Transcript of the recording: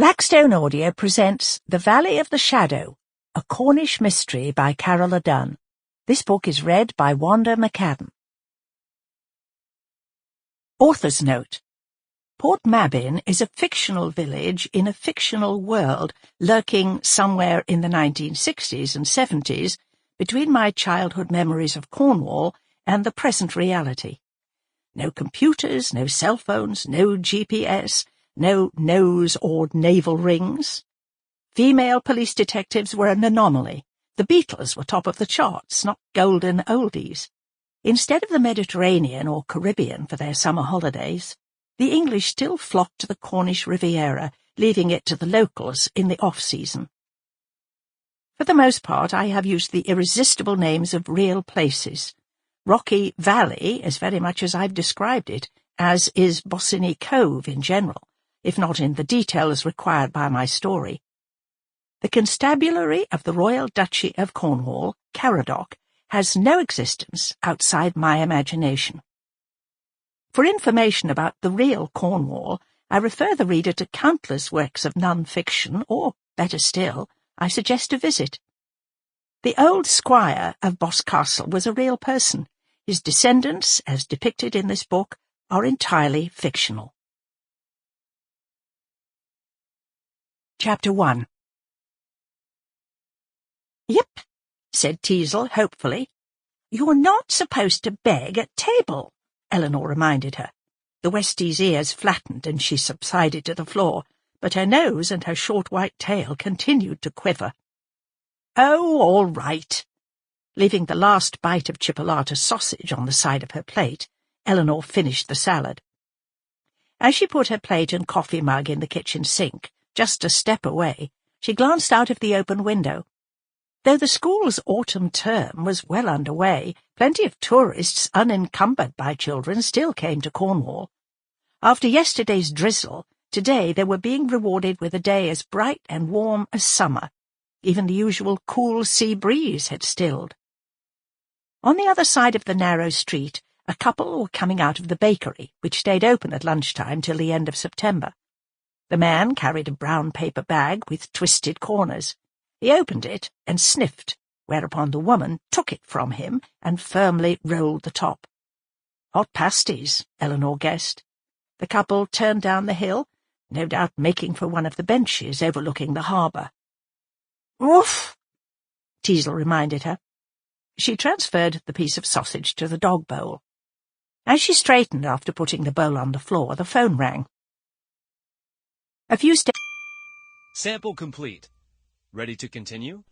Blackstone Audio presents The Valley of the Shadow, a Cornish mystery by Carola Dunn. This book is read by Wanda McCaddon. Author's note. Port Mabin is a fictional village in a fictional world lurking somewhere in the 1960s and 70s between my childhood memories of Cornwall and the present reality. No computers, no cell phones, no GPS, no nose or navel rings. Female police detectives were an anomaly. The Beatles were top of the charts, not golden oldies. Instead of the Mediterranean or Caribbean for their summer holidays, the English still flocked to the Cornish Riviera, leaving it to the locals in the off-season. For the most part, I have used the irresistible names of real places. Rocky Valley is very much as I've described it, as is Bossiny Cove in general, if not in the details required by my story. The constabulary of the Royal Duchy of Cornwall, Caradoc, has no existence outside my imagination. For information about the real Cornwall, I refer the reader to countless works of non-fiction, or, better still, I suggest a visit. The old squire of Boscastle was a real person. His descendants, as depicted in this book, are entirely fictional. Chapter 1. "Yep," said Teasle hopefully. "You're not supposed to beg at table," Eleanor reminded her. The Westie's ears flattened and she subsided to the floor, but her nose and her short white tail continued to quiver. "Oh, all right." Leaving the last bite of chipolata sausage on the side of her plate, Eleanor finished the salad. As she put her plate and coffee mug in the kitchen sink, just a step away, she glanced out of the open window. Though the school's autumn term was well underway, plenty of tourists unencumbered by children still came to Cornwall. After yesterday's drizzle, today they were being rewarded with a day as bright and warm as summer. Even the usual cool sea breeze had stilled. On the other side of the narrow street, a couple were coming out of the bakery, which stayed open at lunchtime till the end of September. The man carried a brown paper bag with twisted corners. He opened it and sniffed, whereupon the woman took it from him and firmly rolled the top. Hot pasties, Eleanor guessed. The couple turned down the hill, no doubt making for one of the benches overlooking the harbour. "Oof!" Teasle reminded her. She transferred the piece of sausage to the dog bowl. As she straightened after putting the bowl on the floor, the phone rang. A few steps... Sample complete. Ready to continue?